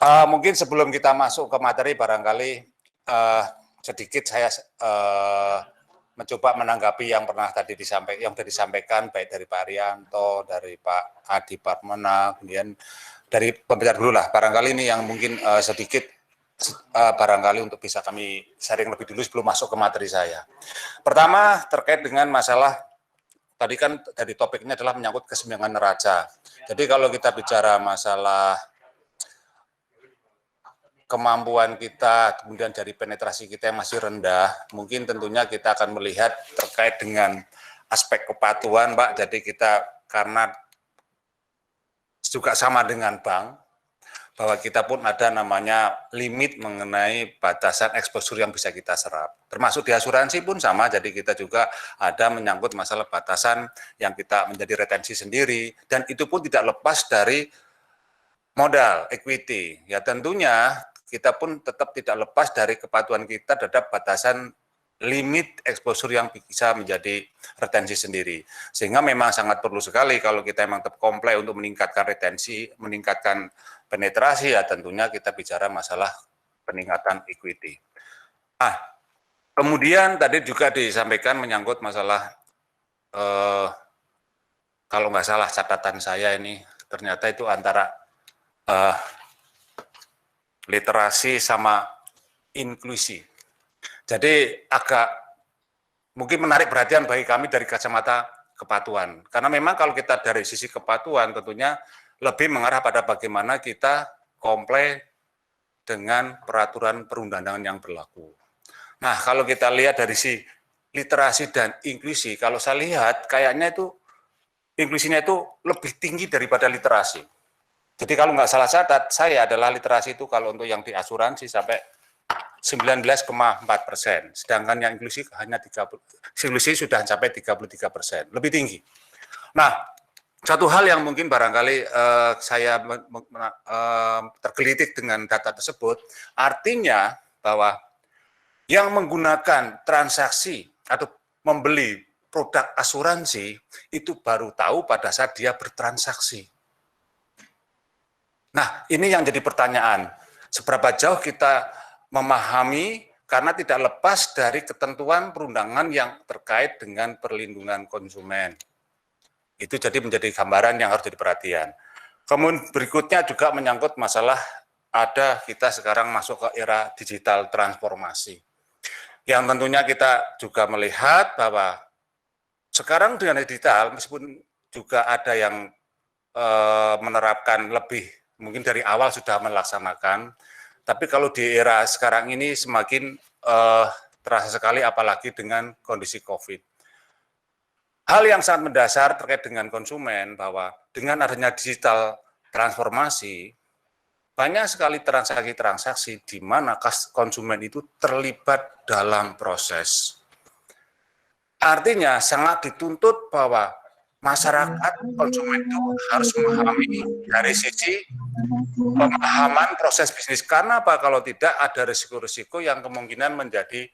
Mungkin sebelum kita masuk ke materi, barangkali sedikit saya mencoba menanggapi yang pernah tadi disampaikan baik dari Pak Arianto, dari Pak Adi Parmana, kemudian dari pembicara dulu lah. Barangkali ini yang mungkin sedikit barangkali untuk bisa kami sharing lebih dulu sebelum masuk ke materi saya. Pertama terkait dengan masalah tadi kan dari topiknya adalah menyangkut keseimbangan neraca. Jadi kalau kita bicara masalah kemampuan kita, kemudian dari penetrasi kita yang masih rendah, mungkin tentunya kita akan melihat terkait dengan aspek kepatuhan, Pak. Jadi kita karena juga sama dengan bank, bahwa kita pun ada namanya limit mengenai batasan eksposur yang bisa kita serap. Termasuk di asuransi pun sama, jadi kita juga ada menyangkut masalah batasan yang kita menjadi retensi sendiri, dan itu pun tidak lepas dari modal, equity. Ya tentunya kita pun tetap tidak lepas dari kepatuhan kita terhadap batasan limit eksposur yang bisa menjadi retensi sendiri. Sehingga memang sangat perlu sekali kalau kita memang tetap komplai untuk meningkatkan retensi, meningkatkan penetrasi, ya tentunya kita bicara masalah peningkatan equity. Nah, kemudian tadi juga disampaikan menyangkut masalah, kalau nggak salah catatan saya ini, ternyata itu antara literasi sama inklusi. Jadi agak mungkin menarik perhatian bagi kami dari kacamata kepatuhan. Karena memang kalau kita dari sisi kepatuhan tentunya lebih mengarah pada bagaimana kita komplain dengan peraturan perundang-undangan yang berlaku. Nah, kalau kita lihat dari sisi literasi dan inklusi, kalau saya lihat kayaknya itu inklusinya itu lebih tinggi daripada literasi. Jadi kalau nggak salah catat, saya adalah literasi itu kalau untuk yang di asuransi sampai 19,4%, sedangkan yang inklusi hanya 30, inklusi sudah mencapai 33%, lebih tinggi. Nah, satu hal yang mungkin barangkali saya tergelitik dengan data tersebut, artinya bahwa yang menggunakan transaksi atau membeli produk asuransi itu baru tahu pada saat dia bertransaksi. Nah, ini yang jadi pertanyaan, seberapa jauh kita memahami karena tidak lepas dari ketentuan perundangan yang terkait dengan perlindungan konsumen. Itu jadi menjadi gambaran yang harus jadi perhatian. Kemudian berikutnya juga menyangkut masalah ada kita sekarang masuk ke era digital transformasi. Yang tentunya kita juga melihat bahwa sekarang dengan digital, meskipun juga ada yang menerapkan lebih mungkin dari awal sudah melaksanakan, tapi kalau di era sekarang ini semakin terasa sekali apalagi dengan kondisi COVID. Hal yang sangat mendasar terkait dengan konsumen bahwa dengan adanya digital transformasi, banyak sekali transaksi-transaksi di mana konsumen itu terlibat dalam proses. Artinya sangat dituntut bahwa masyarakat konsumen itu harus memahami dari sisi pemahaman proses bisnis. Karena apa? Kalau tidak ada risiko-risiko yang kemungkinan menjadi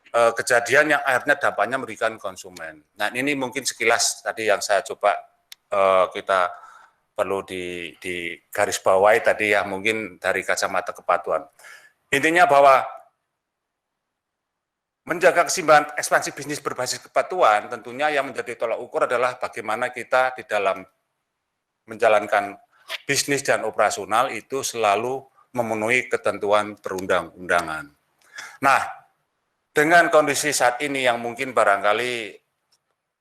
kejadian yang akhirnya dampaknya merugikan konsumen. Nah, ini mungkin sekilas tadi yang saya coba kita perlu di garis bawahi tadi ya, mungkin dari kacamata kepatuhan. Intinya bahwa menjaga keseimbangan ekspansi bisnis berbasis kepatuhan, tentunya yang menjadi tolak ukur adalah bagaimana kita di dalam menjalankan bisnis dan operasional itu selalu memenuhi ketentuan perundang-undangan. Nah, dengan kondisi saat ini yang mungkin barangkali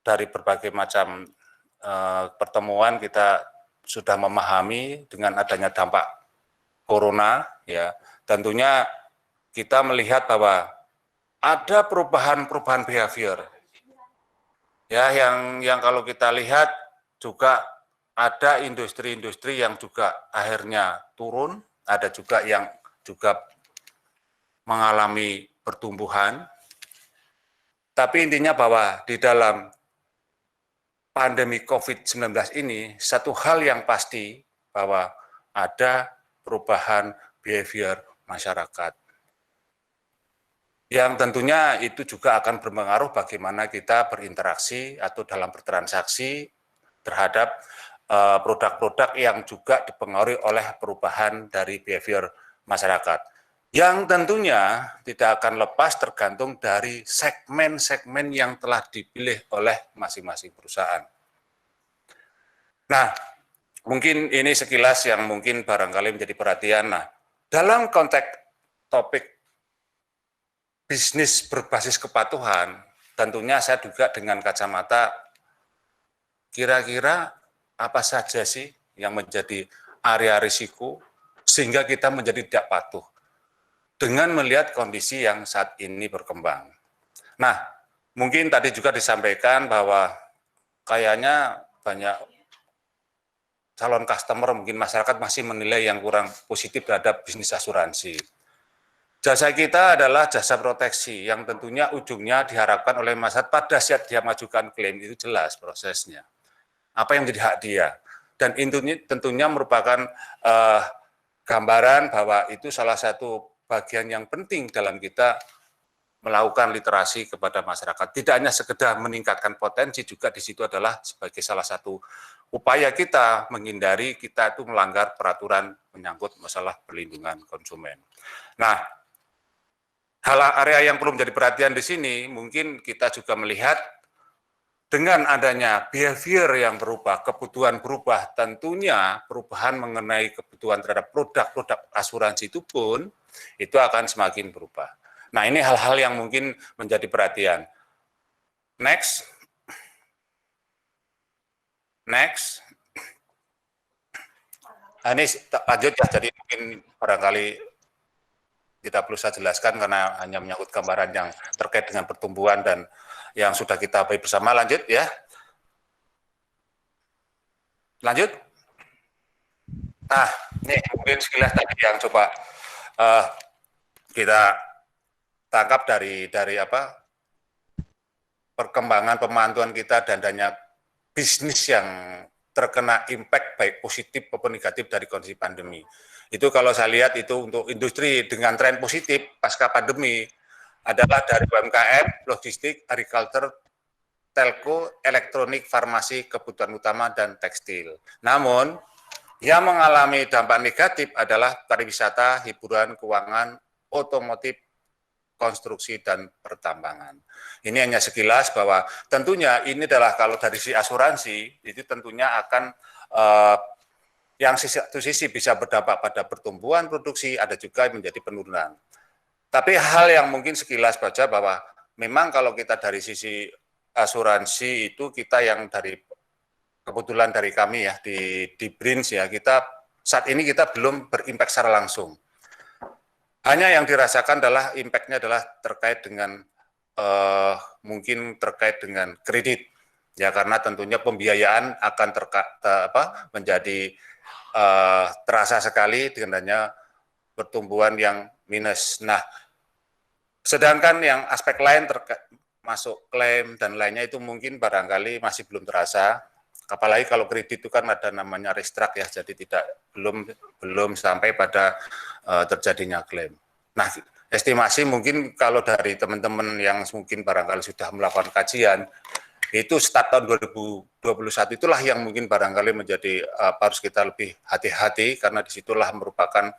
dari berbagai macam pertemuan kita sudah memahami dengan adanya dampak corona, ya tentunya kita melihat bahwa ada perubahan behavior, ya yang kalau kita lihat juga ada industri-industri yang juga akhirnya turun, ada juga yang juga mengalami pertumbuhan. Tapi intinya bahwa di dalam pandemi COVID-19 ini, satu hal yang pasti bahwa ada perubahan behavior masyarakat. Yang tentunya itu juga akan berpengaruh bagaimana kita berinteraksi atau dalam bertransaksi terhadap produk-produk yang juga dipengaruhi oleh perubahan dari behavior masyarakat. Yang tentunya tidak akan lepas tergantung dari segmen-segmen yang telah dipilih oleh masing-masing perusahaan. Nah, mungkin ini sekilas yang mungkin barangkali menjadi perhatian. Nah, dalam konteks topik bisnis berbasis kepatuhan, tentunya saya juga dengan kacamata kira-kira apa saja sih yang menjadi area risiko sehingga kita menjadi tidak patuh dengan melihat kondisi yang saat ini berkembang. Nah, mungkin tadi juga disampaikan bahwa kayaknya banyak calon customer, mungkin masyarakat masih menilai yang kurang positif terhadap bisnis asuransi. Jasa kita adalah jasa proteksi yang tentunya ujungnya diharapkan oleh masyarakat pada saat dia majukan klaim itu jelas prosesnya. Apa yang menjadi hak dia. Dan intinya tentunya merupakan gambaran bahwa itu salah satu bagian yang penting dalam kita melakukan literasi kepada masyarakat. Tidak hanya sekedar meningkatkan potensi, juga di situ adalah sebagai salah satu upaya kita menghindari kita itu melanggar peraturan menyangkut masalah perlindungan konsumen. Nah, hal area yang perlu menjadi perhatian di sini, mungkin kita juga melihat dengan adanya behavior yang berubah, kebutuhan berubah, tentunya perubahan mengenai kebutuhan terhadap produk-produk asuransi itu pun itu akan semakin berubah. Nah, ini hal-hal yang mungkin menjadi perhatian. Next. Next. Nah, ini lanjut ya, jadi mungkin barangkali tidak perlu saya jelaskan karena hanya menyangkut gambaran yang terkait dengan pertumbuhan dan yang sudah kita bahas bersama. Lanjut ya. Lanjut. Nah, ini mungkin sekilas tadi yang coba kita tangkap dari apa perkembangan pemantauan kita dan adanya bisnis yang terkena impact baik positif maupun negatif dari kondisi pandemi. Itu kalau saya lihat itu untuk industri dengan tren positif pasca pandemi adalah dari UMKM, logistik, agriculture, telco, elektronik, farmasi, kebutuhan utama, dan tekstil. Namun, yang mengalami dampak negatif adalah pariwisata, hiburan, keuangan, otomotif, konstruksi, dan pertambangan. Ini hanya sekilas bahwa tentunya ini adalah kalau dari si asuransi, itu tentunya akan yang satu sisi bisa berdampak pada pertumbuhan produksi, ada juga menjadi penurunan. Tapi hal yang mungkin sekilas baca bahwa memang kalau kita dari sisi asuransi itu kita yang dari kebetulan dari kami ya di Brins ya kita saat ini kita belum berimpact secara langsung. Hanya yang dirasakan adalah impact-nya adalah terkait dengan mungkin terkait dengan kredit ya karena tentunya pembiayaan akan menjadi terasa sekali dengan adanya pertumbuhan yang minus. Nah, sedangkan yang aspek lain masuk klaim dan lainnya itu mungkin barangkali masih belum terasa. Apalagi kalau kredit itu kan ada namanya restruct ya, jadi belum sampai pada terjadinya klaim. Nah, estimasi mungkin kalau dari teman-teman yang mungkin barangkali sudah melakukan kajian, itu start tahun 2021 itulah yang mungkin barangkali menjadi harus kita lebih hati-hati karena disitulah merupakan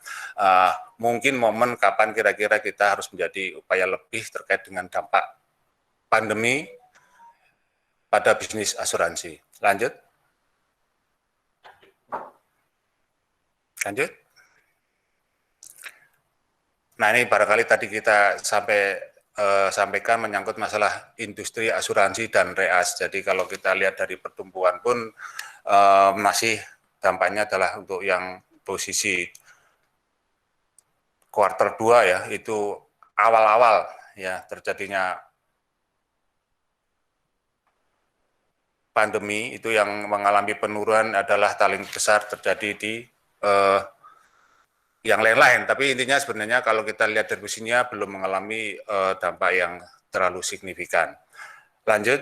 mungkin momen kapan kira-kira kita harus menjadi upaya lebih terkait dengan dampak pandemi pada bisnis asuransi. Lanjut. Lanjut. Nah, ini barangkali tadi kita sampaikan menyangkut masalah industri asuransi dan reas. Jadi kalau kita lihat dari pertumbuhan pun masih dampaknya adalah untuk yang posisi kuartal 2 ya, itu awal-awal ya terjadinya pandemi itu yang mengalami penurunan adalah paling besar terjadi di yang lain-lain, tapi intinya sebenarnya kalau kita lihat dari posisinya belum mengalami dampak yang terlalu signifikan. Lanjut.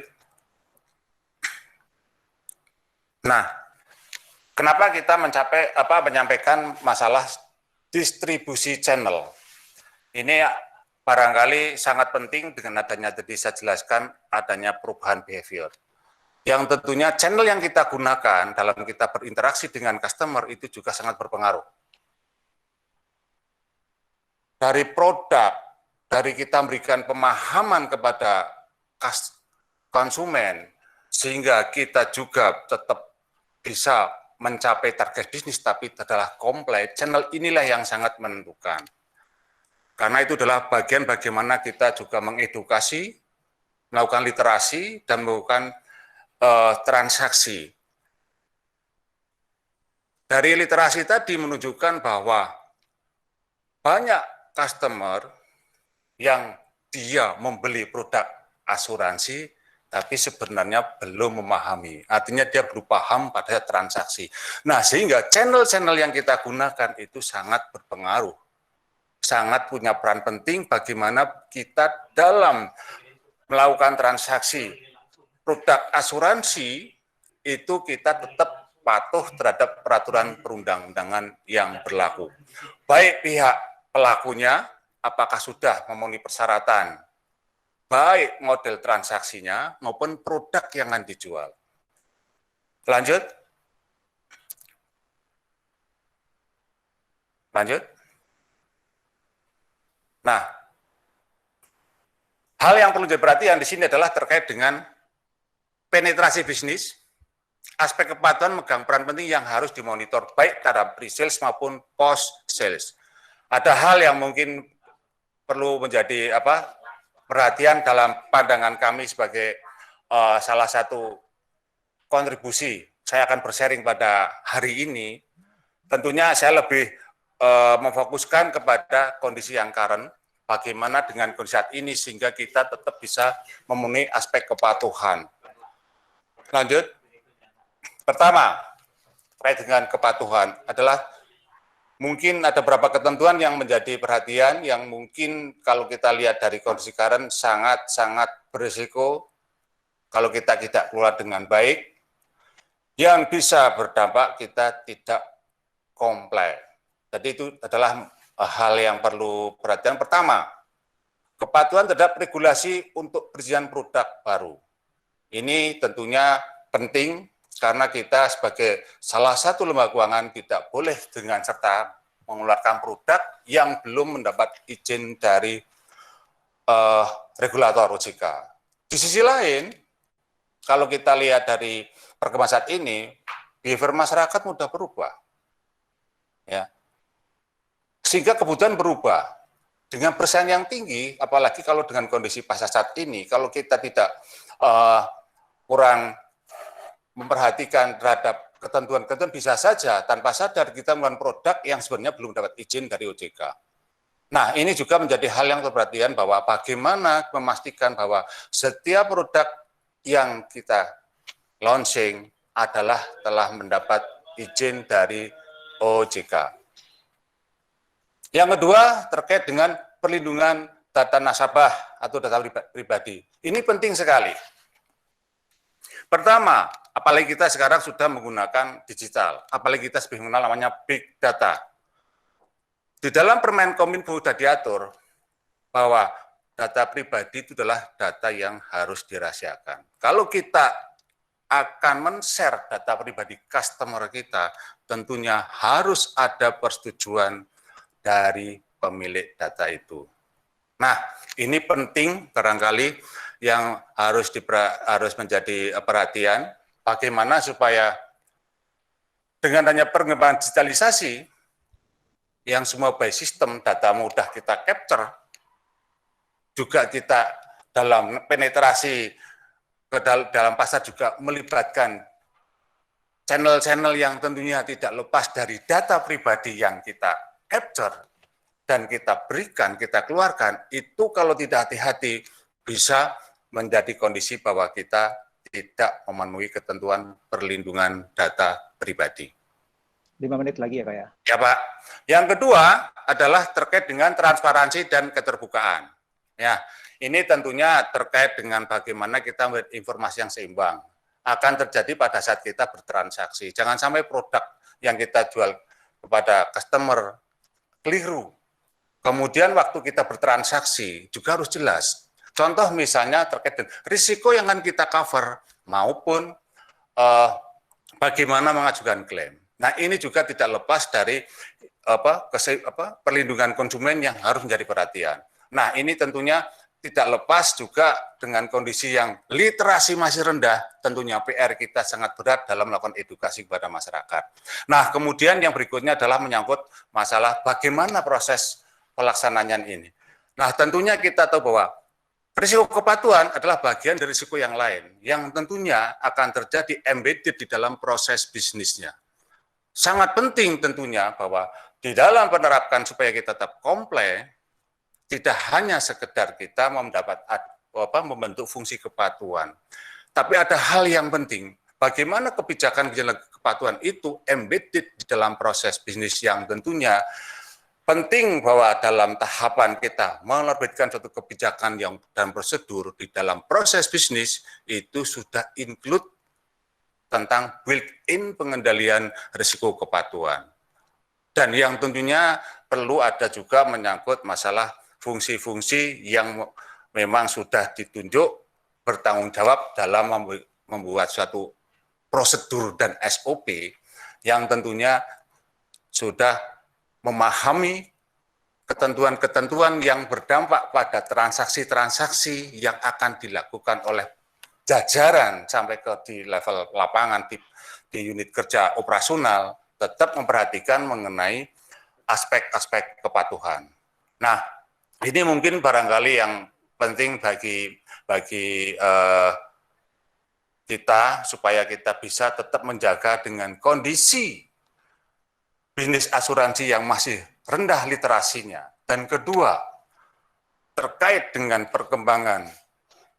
Nah, kenapa kita menyampaikan masalah distribusi channel? Ini barangkali sangat penting dengan adanya tadi saya jelaskan adanya perubahan behavior. yang tentunya channel yang kita gunakan dalam kita berinteraksi dengan customer itu juga sangat berpengaruh. Dari produk, dari kita memberikan pemahaman kepada konsumen, sehingga kita juga tetap bisa mencapai target bisnis, tapi adalah kompleks, channel inilah yang sangat menentukan. Karena itu adalah bagian bagaimana kita juga mengedukasi, melakukan literasi, dan melakukan transaksi. Dari literasi tadi menunjukkan bahwa banyak customer yang dia membeli produk asuransi, tapi sebenarnya belum memahami. Artinya dia belum paham pada transaksi. Nah, sehingga channel-channel yang kita gunakan itu sangat berpengaruh. Sangat punya peran penting bagaimana kita dalam melakukan transaksi produk asuransi itu kita tetap patuh terhadap peraturan perundang-undangan yang berlaku. Baik pihak pelakunya, apakah sudah memenuhi persyaratan, baik model transaksinya maupun produk yang akan dijual. Lanjut. Lanjut. Nah, hal yang perlu diperhatikan di sini adalah terkait dengan penetrasi bisnis, aspek kepatuhan megang peran penting yang harus dimonitor baik dalam pre-sales maupun post-sales. Ada hal yang mungkin perlu menjadi perhatian dalam pandangan kami sebagai salah satu kontribusi. Saya akan bersharing pada hari ini. Tentunya saya lebih memfokuskan kepada kondisi yang current, bagaimana dengan kondisi saat ini sehingga kita tetap bisa memenuhi aspek kepatuhan. Lanjut. Pertama, terkait dengan kepatuhan adalah mungkin ada beberapa ketentuan yang menjadi perhatian yang mungkin kalau kita lihat dari kondisi current sangat-sangat berisiko kalau kita tidak keluar dengan baik, yang bisa berdampak kita tidak komplain. Jadi itu adalah hal yang perlu perhatian. Pertama, kepatuhan terhadap regulasi untuk perizinan produk baru. Ini tentunya penting karena kita sebagai salah satu lembaga keuangan tidak boleh dengan serta mengeluarkan produk yang belum mendapat izin dari regulator OJK. Di sisi lain, kalau kita lihat dari perkembangan saat ini, behavior masyarakat mudah berubah. Ya. Sehingga kebutuhan berubah. Dengan persaingan yang tinggi, apalagi kalau dengan kondisi pasar saat ini, kalau kita tidak kurang memperhatikan terhadap ketentuan-ketentuan, bisa saja tanpa sadar kita melakukan produk yang sebenarnya belum dapat izin dari OJK. Nah, ini juga menjadi hal yang perhatian bahwa bagaimana memastikan bahwa setiap produk yang kita launching adalah telah mendapat izin dari OJK. Yang kedua, terkait dengan perlindungan data nasabah atau data pribadi. Ini penting sekali. Pertama, apalagi kita sekarang sudah menggunakan digital, apalagi kita sudah mengenal namanya big data. Di dalam Permenkominfo sudah diatur bahwa data pribadi itu adalah data yang harus dirahasiakan. Kalau kita akan men-share data pribadi customer kita, tentunya harus ada persetujuan dari pemilik data itu. Nah, ini penting barangkali yang harus menjadi perhatian, bagaimana supaya dengan adanya perkembangan digitalisasi, yang semua by system, data mudah kita capture, juga kita dalam penetrasi ke dalam pasar juga melibatkan channel-channel yang tentunya tidak lepas dari data pribadi yang kita capture dan kita berikan, kita keluarkan, itu kalau tidak hati-hati bisa menjadi kondisi bahwa kita tidak memenuhi ketentuan perlindungan data pribadi. 5 menit lagi ya Kak ya? Ya Pak. Yang kedua adalah terkait dengan transparansi dan keterbukaan. Ya, ini tentunya terkait dengan bagaimana kita membuat informasi yang seimbang. Akan terjadi pada saat kita bertransaksi. Jangan sampai produk yang kita jual kepada customer keliru. Kemudian waktu kita bertransaksi juga harus jelas. Contoh misalnya terkait dengan risiko yang akan kita cover, maupun bagaimana mengajukan klaim. Nah, ini juga tidak lepas dari perlindungan konsumen yang harus menjadi perhatian. Nah, ini tentunya tidak lepas juga dengan kondisi yang literasi masih rendah, tentunya PR kita sangat berat dalam melakukan edukasi kepada masyarakat. Nah, kemudian yang berikutnya adalah menyangkut masalah bagaimana proses pelaksanaan ini. Nah, tentunya kita tahu bahwa risiko kepatuhan adalah bagian dari risiko yang lain, yang tentunya akan terjadi embedded di dalam proses bisnisnya. Sangat penting tentunya bahwa di dalam penerapkan supaya kita tetap komplain, tidak hanya sekedar kita membentuk fungsi kepatuhan, tapi ada hal yang penting. Bagaimana kebijakan kepatuhan itu embedded di dalam proses bisnis yang tentunya penting bahwa dalam tahapan kita menerbitkan suatu kebijakan yang dan prosedur di dalam proses bisnis itu sudah include tentang built-in pengendalian risiko kepatuhan. Dan yang tentunya perlu ada juga menyangkut masalah fungsi-fungsi yang memang sudah ditunjuk bertanggung jawab dalam membuat suatu prosedur dan SOP yang tentunya sudah memahami ketentuan-ketentuan yang berdampak pada transaksi-transaksi yang akan dilakukan oleh jajaran sampai ke di level lapangan, di unit kerja operasional, tetap memperhatikan mengenai aspek-aspek kepatuhan. Nah, ini mungkin barangkali yang penting bagi kita supaya kita bisa tetap menjaga dengan kondisi bisnis asuransi yang masih rendah literasinya. Dan kedua, terkait dengan perkembangan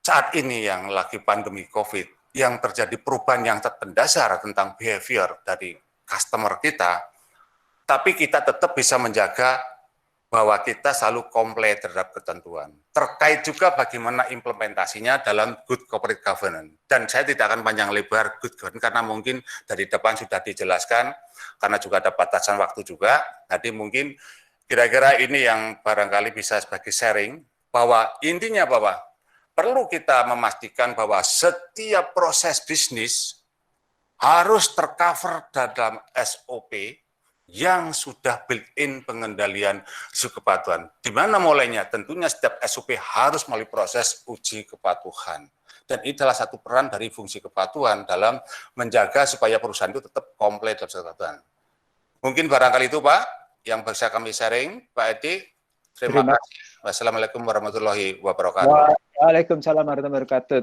saat ini yang lagi pandemi COVID, yang terjadi perubahan yang mendasar tentang behavior dari customer kita, tapi kita tetap bisa menjaga bahwa kita selalu comply terhadap ketentuan. Terkait juga bagaimana implementasinya dalam good corporate governance. Dan saya tidak akan panjang lebar good governance, karena mungkin dari depan sudah dijelaskan, karena juga ada batasan waktu juga. Jadi mungkin kira-kira ini yang barangkali bisa sebagai sharing, bahwa intinya bahwa perlu kita memastikan bahwa setiap proses bisnis harus tercover dalam SOP yang sudah built-in pengendalian risiko kepatuhan. Di mana mulainya? Tentunya setiap SOP harus melalui proses uji kepatuhan. Dan ini adalah satu peran dari fungsi kepatuhan dalam menjaga supaya perusahaan itu tetap komplain dalam kepatuhan. Mungkin barangkali itu Pak, yang bisa kami sharing. Pak Edi, terima kasih. Wassalamualaikum warahmatullahi wabarakatuh. Waalaikumsalam warahmatullahi wabarakatuh.